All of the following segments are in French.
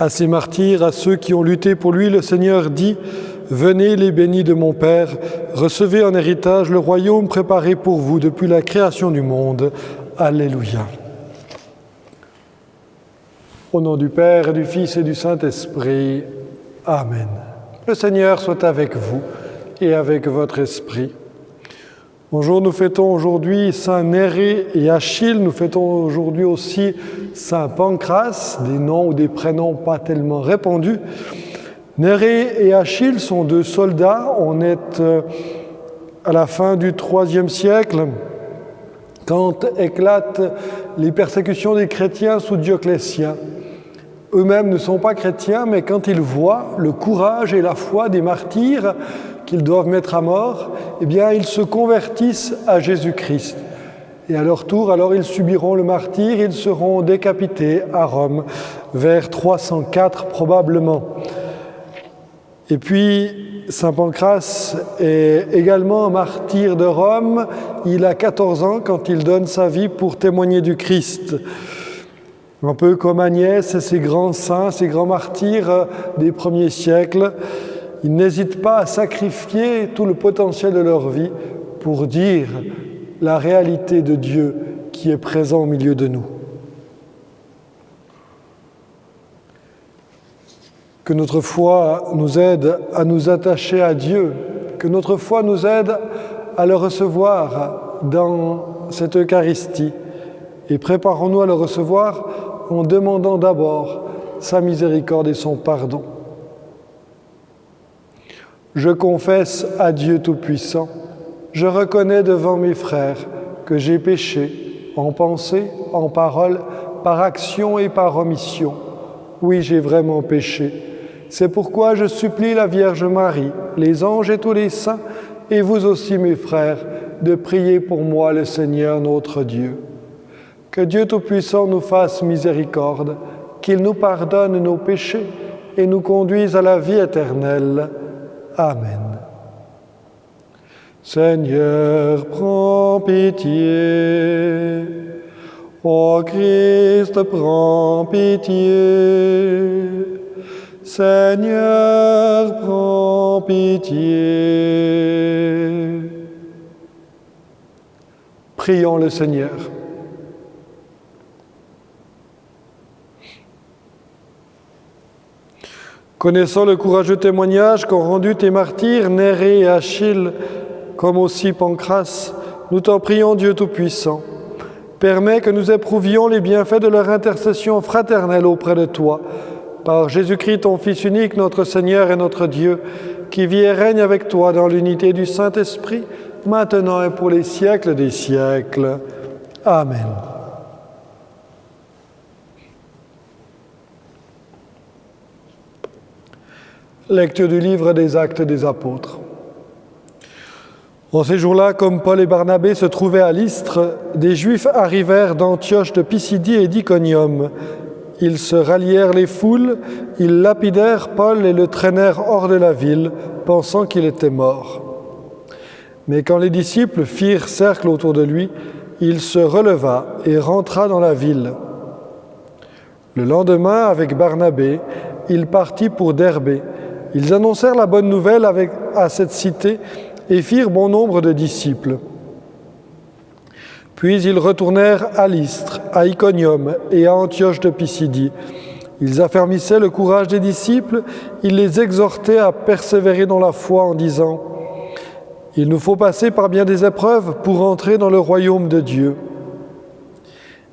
À ces martyrs, à ceux qui ont lutté pour lui, le Seigneur dit « Venez les bénis de mon Père, recevez en héritage le royaume préparé pour vous depuis la création du monde. Alléluia. » Au nom du Père et du Fils et du Saint-Esprit. Amen. Le Seigneur soit avec vous et avec votre esprit. Bonjour, nous fêtons aujourd'hui Saint Nérée et Achille, nous fêtons aujourd'hui aussi Saint Pancrace, des noms ou des prénoms pas tellement répandus. Nérée et Achille sont deux soldats, on est à la fin du IIIe siècle, quand éclatent les persécutions des chrétiens sous Dioclétien. Eux-mêmes ne sont pas chrétiens, mais quand ils voient le courage et la foi des martyrs qu'ils doivent mettre à mort, eh bien, ils se convertissent à Jésus-Christ. Et à leur tour, alors, ils subiront le martyre, ils seront décapités à Rome, vers 304 probablement. Et puis, Saint Pancrace est également un martyr de Rome. Il a 14 ans quand il donne sa vie pour témoigner du Christ. Un peu comme Agnès et ces grands saints, ces grands martyrs des premiers siècles, ils n'hésitent pas à sacrifier tout le potentiel de leur vie pour dire la réalité de Dieu qui est présent au milieu de nous. Que notre foi nous aide à nous attacher à Dieu, que notre foi nous aide à le recevoir dans cette Eucharistie et préparons-nous à le recevoir en demandant d'abord sa miséricorde et son pardon. Je confesse à Dieu Tout-Puissant, je reconnais devant mes frères que j'ai péché en pensée, en parole, par action et par omission. Oui, j'ai vraiment péché. C'est pourquoi je supplie la Vierge Marie, les anges et tous les saints, et vous aussi mes frères, de prier pour moi le Seigneur notre Dieu. Que Dieu Tout-Puissant nous fasse miséricorde, qu'il nous pardonne nos péchés et nous conduise à la vie éternelle. Amen. Seigneur, prends pitié. Ô Christ, prends pitié. Seigneur, prends pitié. Prions le Seigneur. Connaissant le courageux témoignage qu'ont rendu tes martyrs, Nérée et Achille, comme aussi Pancrace, nous t'en prions, Dieu Tout-Puissant. Permets que nous éprouvions les bienfaits de leur intercession fraternelle auprès de toi, par Jésus-Christ, ton Fils unique, notre Seigneur et notre Dieu, qui vit et règne avec toi dans l'unité du Saint-Esprit, maintenant et pour les siècles des siècles. Amen. Lecture du livre des Actes des Apôtres. En ces jours-là, comme Paul et Barnabé se trouvaient à Lystre, des Juifs arrivèrent d'Antioche de Pisidie et d'Iconium. Ils se rallièrent les foules, ils lapidèrent Paul et le traînèrent hors de la ville, pensant qu'il était mort. Mais quand les disciples firent cercle autour de lui, il se releva et rentra dans la ville. Le lendemain, avec Barnabé, il partit pour Derbé. Ils annoncèrent la bonne nouvelle à cette cité et firent bon nombre de disciples. Puis ils retournèrent à Lystre, à Iconium et à Antioche de Pisidie. Ils affermissaient le courage des disciples, ils les exhortaient à persévérer dans la foi en disant « Il nous faut passer par bien des épreuves pour entrer dans le royaume de Dieu. »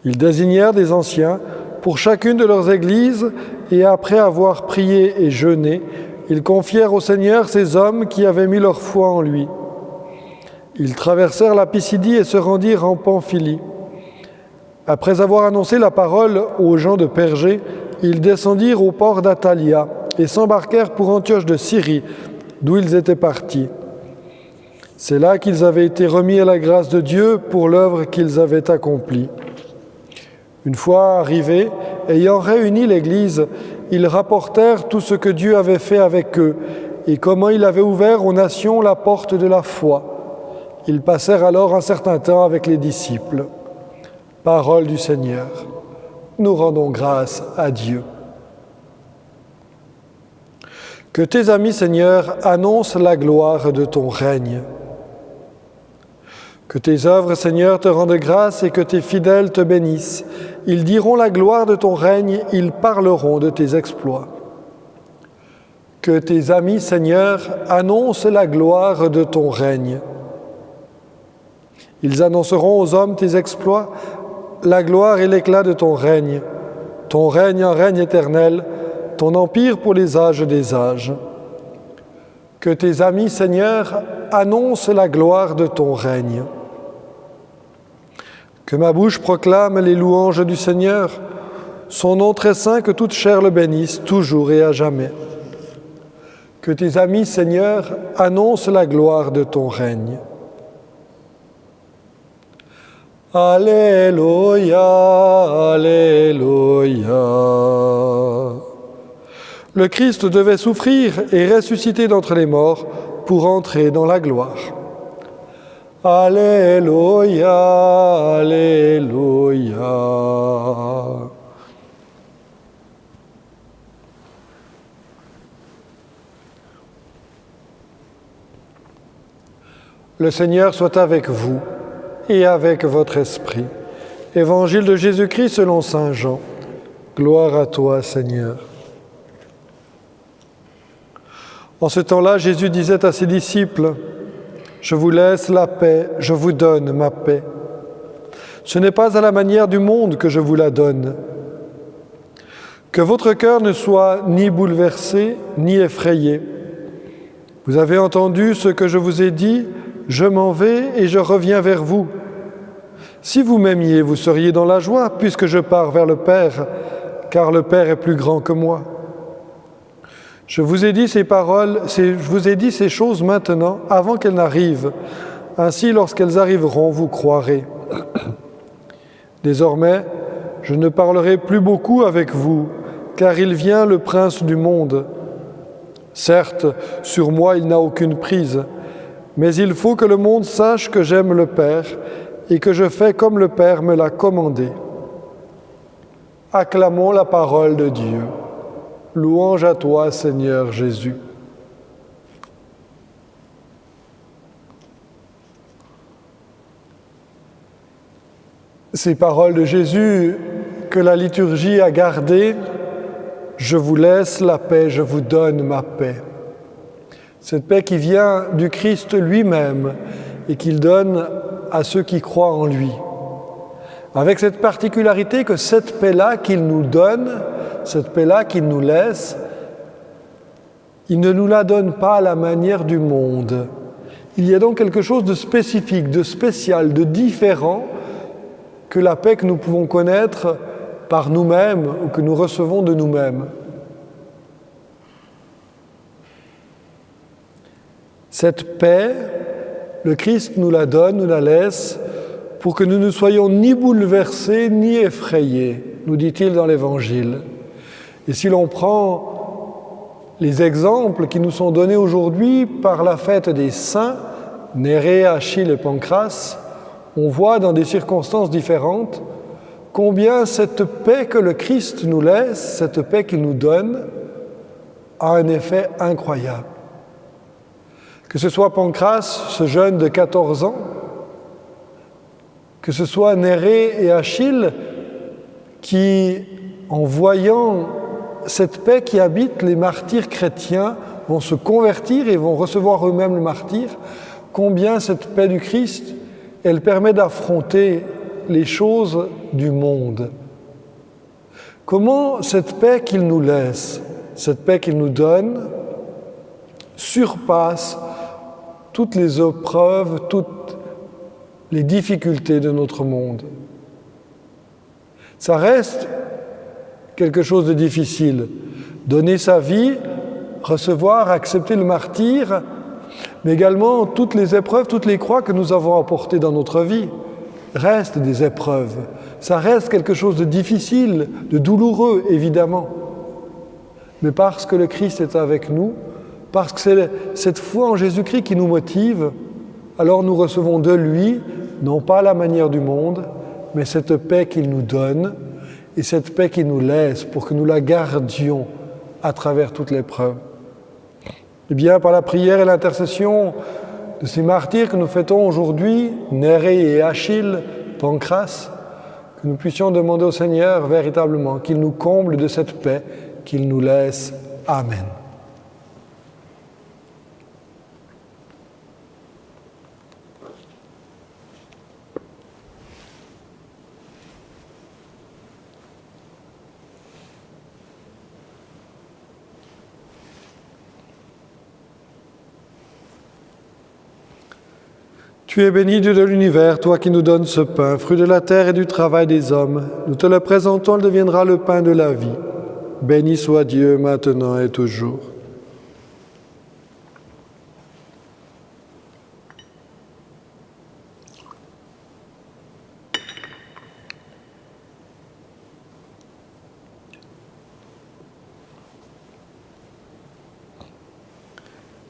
Ils désignèrent des anciens pour chacune de leurs églises et après avoir prié et jeûné, ils confièrent au Seigneur ces hommes qui avaient mis leur foi en lui. Ils traversèrent la Pisidie et se rendirent en Pamphylie. Après avoir annoncé la parole aux gens de Pergé, ils descendirent au port d'Attalia et s'embarquèrent pour Antioche de Syrie, d'où ils étaient partis. C'est là qu'ils avaient été remis à la grâce de Dieu pour l'œuvre qu'ils avaient accomplie. Une fois arrivés, ayant réuni l'Église, ils rapportèrent tout ce que Dieu avait fait avec eux et comment il avait ouvert aux nations la porte de la foi. Ils passèrent alors un certain temps avec les disciples. Parole du Seigneur. Nous rendons grâce à Dieu. Que tes amis, Seigneur, annoncent la gloire de ton règne. Que tes œuvres, Seigneur, te rendent grâce et que tes fidèles te bénissent. Ils diront la gloire de ton règne, ils parleront de tes exploits. Que tes amis, Seigneur, annoncent la gloire de ton règne. Ils annonceront aux hommes tes exploits, la gloire et l'éclat de ton règne un règne éternel, ton empire pour les âges des âges. Que tes amis, Seigneur, annoncent la gloire de ton règne. Que ma bouche proclame les louanges du Seigneur, son nom très saint, que toute chair le bénisse, toujours et à jamais. Que tes amis, Seigneur, annoncent la gloire de ton règne. Alléluia, Alléluia. Le Christ devait souffrir et ressusciter d'entre les morts pour entrer dans la gloire. Alléluia, Alléluia. Le Seigneur soit avec vous et avec votre esprit. Évangile de Jésus-Christ selon saint Jean. Gloire à toi, Seigneur. En ce temps-là, Jésus disait à ses disciples, « Je vous laisse la paix, je vous donne ma paix. Ce n'est pas à la manière du monde que je vous la donne. Que votre cœur ne soit ni bouleversé, ni effrayé. Vous avez entendu ce que je vous ai dit, je m'en vais et je reviens vers vous. Si vous m'aimiez, vous seriez dans la joie, puisque je pars vers le Père, car le Père est plus grand que moi. Je vous ai dit ces paroles, je vous ai dit ces choses maintenant, avant qu'elles n'arrivent. Ainsi, lorsqu'elles arriveront, vous croirez. Désormais, je ne parlerai plus beaucoup avec vous, car il vient le prince du monde. Certes, sur moi, il n'a aucune prise, mais il faut que le monde sache que j'aime le Père et que je fais comme le Père me l'a commandé. Acclamons la parole de Dieu. Louange à toi, Seigneur Jésus. Ces paroles de Jésus que la liturgie a gardées, « Je vous laisse la paix, je vous donne ma paix ». Cette paix qui vient du Christ lui-même et qu'il donne à ceux qui croient en lui. Avec cette particularité que cette paix-là qu'il nous donne, cette paix-là qu'il nous laisse, il ne nous la donne pas à la manière du monde. Il y a donc quelque chose de spécifique, de spécial, de différent que la paix que nous pouvons connaître par nous-mêmes ou que nous recevons de nous-mêmes. Cette paix, le Christ nous la donne, nous la laisse, pour que nous ne soyons ni bouleversés ni effrayés, nous dit-il dans l'Évangile. Et si l'on prend les exemples qui nous sont donnés aujourd'hui par la fête des saints, Nérée, Achille et Pancrace, on voit dans des circonstances différentes combien cette paix que le Christ nous laisse, cette paix qu'il nous donne, a un effet incroyable. Que ce soit Pancrace, ce jeune de 14 ans, que ce soit Nérée et Achille, qui, en voyant cette paix qui habite les martyrs chrétiens, vont se convertir et vont recevoir eux-mêmes le martyre, combien cette paix du Christ, elle permet d'affronter les choses du monde. Comment cette paix qu'il nous laisse, cette paix qu'il nous donne, surpasse toutes les épreuves, toutes les difficultés de notre monde. Ça reste quelque chose de difficile. Donner sa vie, recevoir, accepter le martyre, mais également toutes les épreuves, toutes les croix que nous avons apportées dans notre vie restent des épreuves. Ça reste quelque chose de difficile, de douloureux, évidemment. Mais parce que le Christ est avec nous, parce que c'est cette foi en Jésus-Christ qui nous motive, alors nous recevons de lui, non pas la manière du monde, mais cette paix qu'il nous donne et cette paix qu'il nous laisse pour que nous la gardions à travers toute l'épreuve. Eh bien, par la prière et l'intercession de ces martyrs que nous fêtons aujourd'hui, Nérée et Achille, Pancrace, que nous puissions demander au Seigneur véritablement qu'il nous comble de cette paix, qu'il nous laisse. Amen. Tu es béni, Dieu de l'univers, toi qui nous donnes ce pain, fruit de la terre et du travail des hommes. Nous te le présentons, il deviendra le pain de la vie. Béni soit Dieu maintenant et toujours.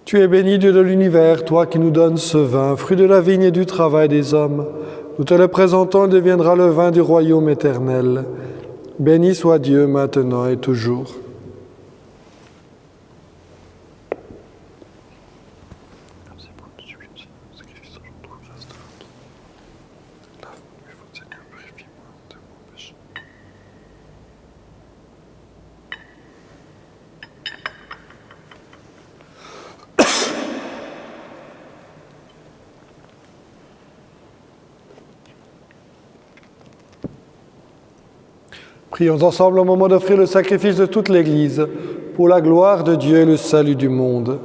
Tu es béni, Dieu de l'univers, toi qui nous donnes ce vin, fruit de la vigne et du travail des hommes. Nous te le présentons, il deviendra le vin du royaume éternel. Béni soit Dieu maintenant et toujours. Prions ensemble au moment d'offrir le sacrifice de toute l'Église pour la gloire de Dieu et le salut du monde.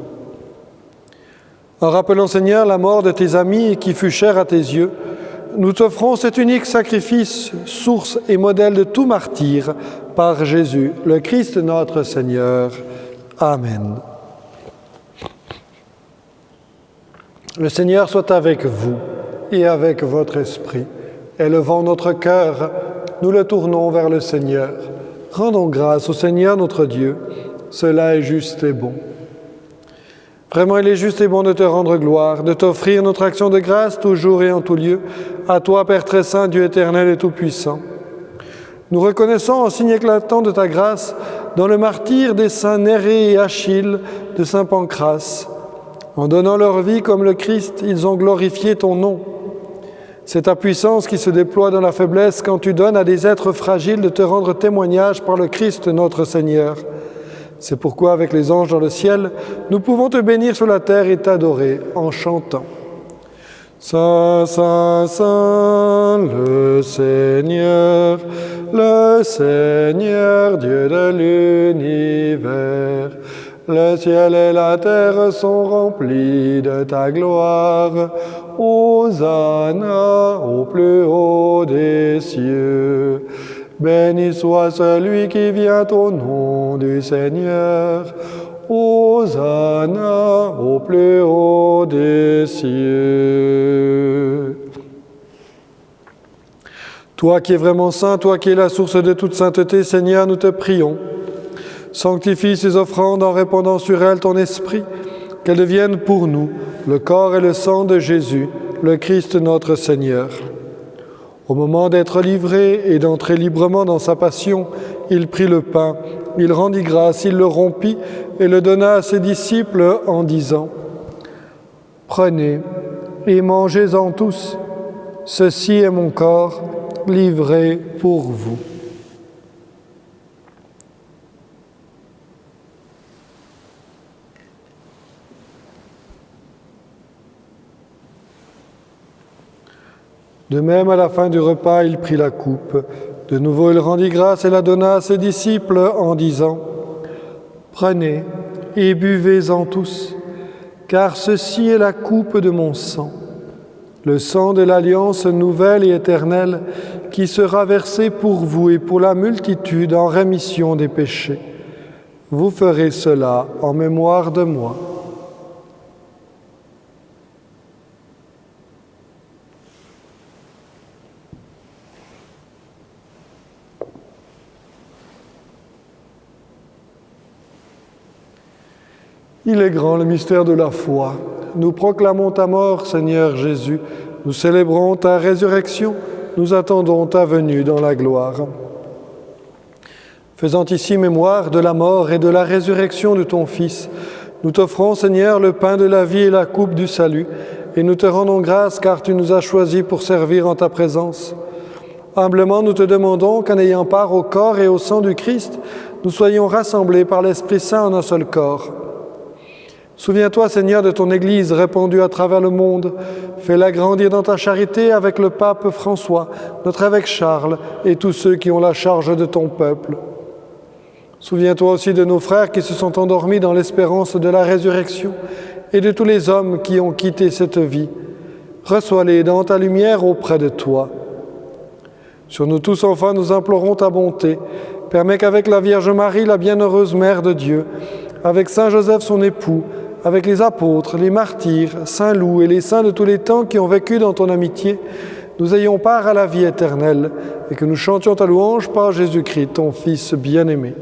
En rappelant, Seigneur, la mort de tes amis qui fut chère à tes yeux, nous t'offrons cet unique sacrifice, source et modèle de tout martyr, par Jésus, le Christ notre Seigneur. Amen. Le Seigneur soit avec vous et avec votre esprit. Élevant notre cœur, nous le tournons vers le Seigneur. Rendons grâce au Seigneur notre Dieu. Cela est juste et bon. Vraiment, il est juste et bon de te rendre gloire, de t'offrir notre action de grâce toujours et en tout lieu. À toi, Père très saint, Dieu éternel et tout-puissant. Nous reconnaissons en signe éclatant de ta grâce dans le martyre des saints Nérée et Achille de saint Pancrace. En donnant leur vie comme le Christ, ils ont glorifié ton nom. C'est ta puissance qui se déploie dans la faiblesse quand tu donnes à des êtres fragiles de te rendre témoignage par le Christ notre Seigneur. C'est pourquoi, avec les anges dans le ciel, nous pouvons te bénir sur la terre et t'adorer en chantant. Saint, Saint, Saint, le Seigneur, Dieu de l'univers. Le ciel et la terre sont remplis de ta gloire. Hosanna au plus haut des cieux. Béni soit celui qui vient au nom du Seigneur. Hosanna au plus haut des cieux. Toi qui es vraiment saint, toi qui es la source de toute sainteté, Seigneur, nous te prions. Sanctifie ces offrandes en répandant sur elles ton esprit, qu'elles deviennent pour nous le corps et le sang de Jésus, le Christ notre Seigneur. Au moment d'être livré et d'entrer librement dans sa passion, il prit le pain, il rendit grâce, il le rompit et le donna à ses disciples en disant : « Prenez et mangez-en tous, ceci est mon corps livré pour vous. » De même, à la fin du repas, il prit la coupe. De nouveau, il rendit grâce et la donna à ses disciples en disant : « Prenez et buvez-en tous, car ceci est la coupe de mon sang, le sang de l'alliance nouvelle et éternelle qui sera versé pour vous et pour la multitude en rémission des péchés. Vous ferez cela en mémoire de moi. » Il est grand le mystère de la foi. Nous proclamons ta mort, Seigneur Jésus. Nous célébrons ta résurrection. Nous attendons ta venue dans la gloire. Faisant ici mémoire de la mort et de la résurrection de ton Fils, Nous t'offrons, Seigneur, le pain de la vie et la coupe du salut, et nous te rendons grâce car tu nous as choisis pour servir en ta présence. Humblement, nous te demandons qu'en ayant part au corps et au sang du Christ, nous soyons rassemblés par l'Esprit Saint en un seul corps. Souviens-toi, Seigneur, de ton Église répandue à travers le monde. Fais-la grandir dans ta charité avec le pape François, notre évêque Charles et tous ceux qui ont la charge de ton peuple. Souviens-toi aussi de nos frères qui se sont endormis dans l'espérance de la résurrection et de tous les hommes qui ont quitté cette vie. Reçois-les dans ta lumière auprès de toi. Sur nous tous, enfin, nous implorons ta bonté. Permets qu'avec la Vierge Marie, la bienheureuse Mère de Dieu, avec Saint Joseph son époux, avec les apôtres, les martyrs, Saint Loup et les saints de tous les temps qui ont vécu dans ton amitié, nous ayons part à la vie éternelle et que nous chantions ta louange par Jésus-Christ, ton Fils bien-aimé.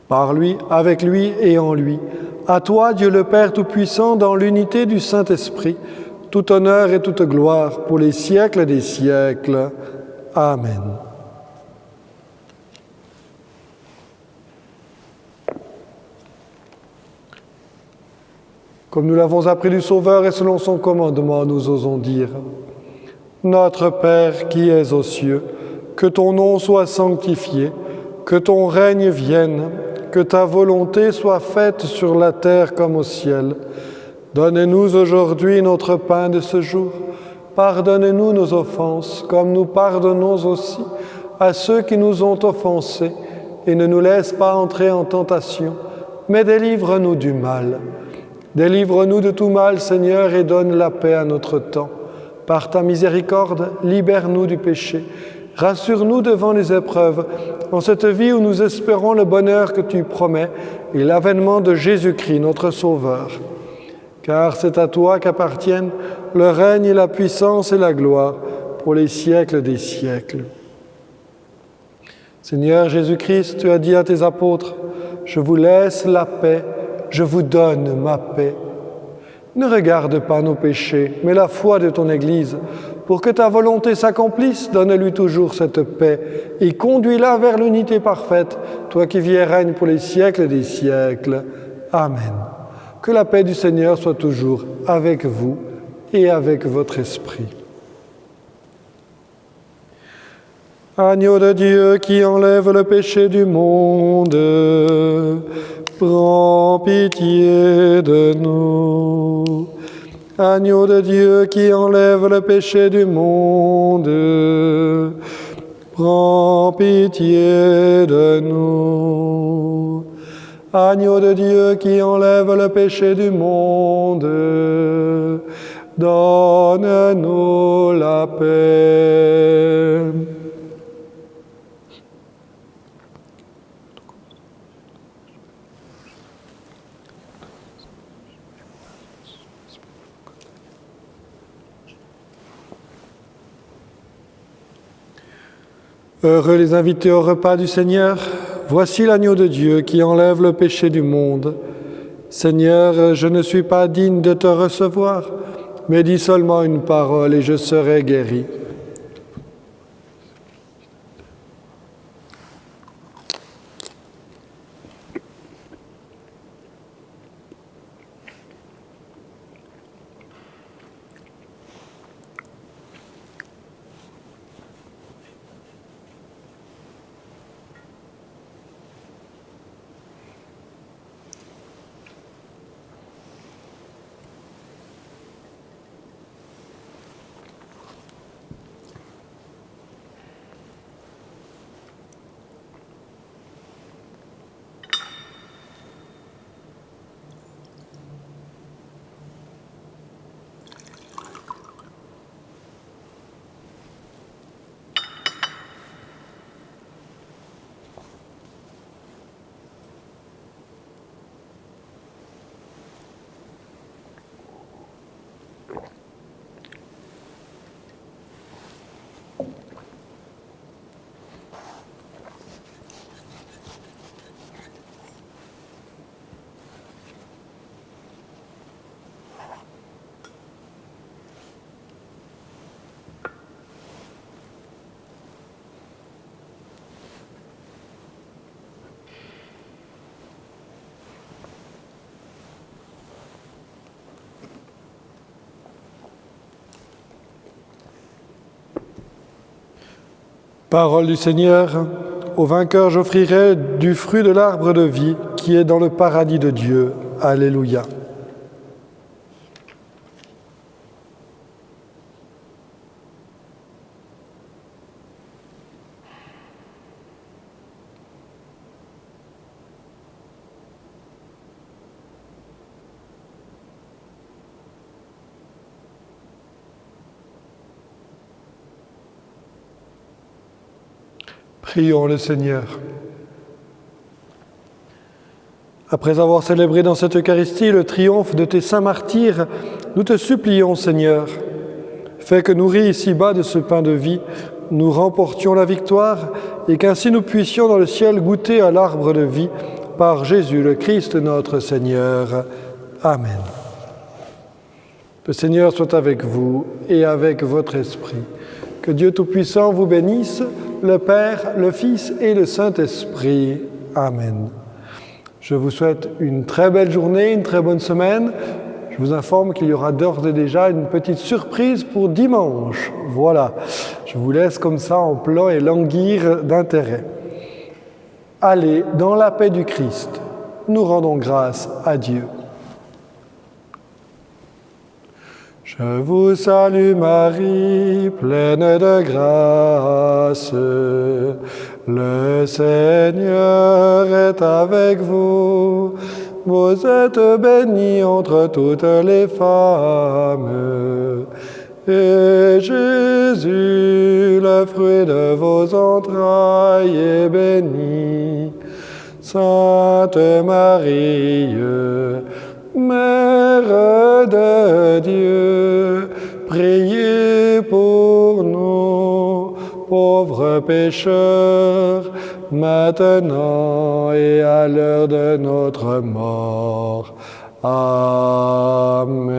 Par lui, avec lui et en lui, à toi, Dieu le Père Tout-Puissant, dans l'unité du Saint-Esprit, tout honneur et toute gloire pour les siècles des siècles. Amen. Comme nous l'avons appris du Sauveur et selon son commandement, nous osons dire: Notre Père qui es aux cieux, que ton nom soit sanctifié, que ton règne vienne, que ta volonté soit faite sur la terre comme au ciel. Donne-nous aujourd'hui notre pain de ce jour. Pardonne-nous nos offenses, comme nous pardonnons aussi à ceux qui nous ont offensés. Et ne nous laisse pas entrer en tentation, mais délivre-nous du mal. Délivre-nous de tout mal, Seigneur, et donne la paix à notre temps. Par ta miséricorde, libère-nous du péché. Rassure-nous devant les épreuves, en cette vie où nous espérons le bonheur que tu promets et l'avènement de Jésus-Christ, notre Sauveur. Car c'est à toi qu'appartiennent le règne et la puissance et la gloire pour les siècles des siècles. Seigneur Jésus-Christ, tu as dit à tes apôtres: « Je vous laisse la paix, je vous donne ma paix. » Ne regarde pas nos péchés, mais la foi de ton Église. Pour que ta volonté s'accomplisse, donne-lui toujours cette paix et conduis-la vers l'unité parfaite, toi qui vis et règnes pour les siècles des siècles. Amen. Que la paix du Seigneur soit toujours avec vous et avec votre esprit. Agneau de Dieu qui enlève le péché du monde, prends pitié de nous. Agneau de Dieu qui enlève le péché du monde, prends pitié de nous. Agneau de Dieu qui enlève le péché du monde, donne-nous la paix. Heureux les invités au repas du Seigneur. Voici l'agneau de Dieu qui enlève le péché du monde. Seigneur, je ne suis pas digne de te recevoir, mais dis seulement une parole et je serai guéri. Parole du Seigneur, au vainqueur j'offrirai du fruit de l'arbre de vie qui est dans le paradis de Dieu. Alléluia. Prions le Seigneur. Après avoir célébré dans cette Eucharistie le triomphe de tes saints martyrs, nous te supplions, Seigneur, fais que nourris ici-bas de ce pain de vie, nous remportions la victoire et qu'ainsi nous puissions dans le ciel goûter à l'arbre de vie par Jésus le Christ notre Seigneur. Amen. Le Seigneur soit avec vous et avec votre esprit. Que Dieu Tout-Puissant vous bénisse, le Père, le Fils et le Saint-Esprit. Amen. Je vous souhaite une très belle journée, une très bonne semaine. Je vous informe qu'il y aura d'ores et déjà une petite surprise pour dimanche. Voilà, je vous laisse comme ça en plan et languir d'intérêt. Allez, dans la paix du Christ, nous rendons grâce à Dieu. Je vous salue Marie, pleine de grâce. Le Seigneur est avec vous. Vous êtes bénie entre toutes les femmes. Et Jésus, le fruit de vos entrailles, est béni. Sainte Marie, Mère de Dieu, priez pour nous, pauvres pécheurs, maintenant et à l'heure de notre mort. Amen.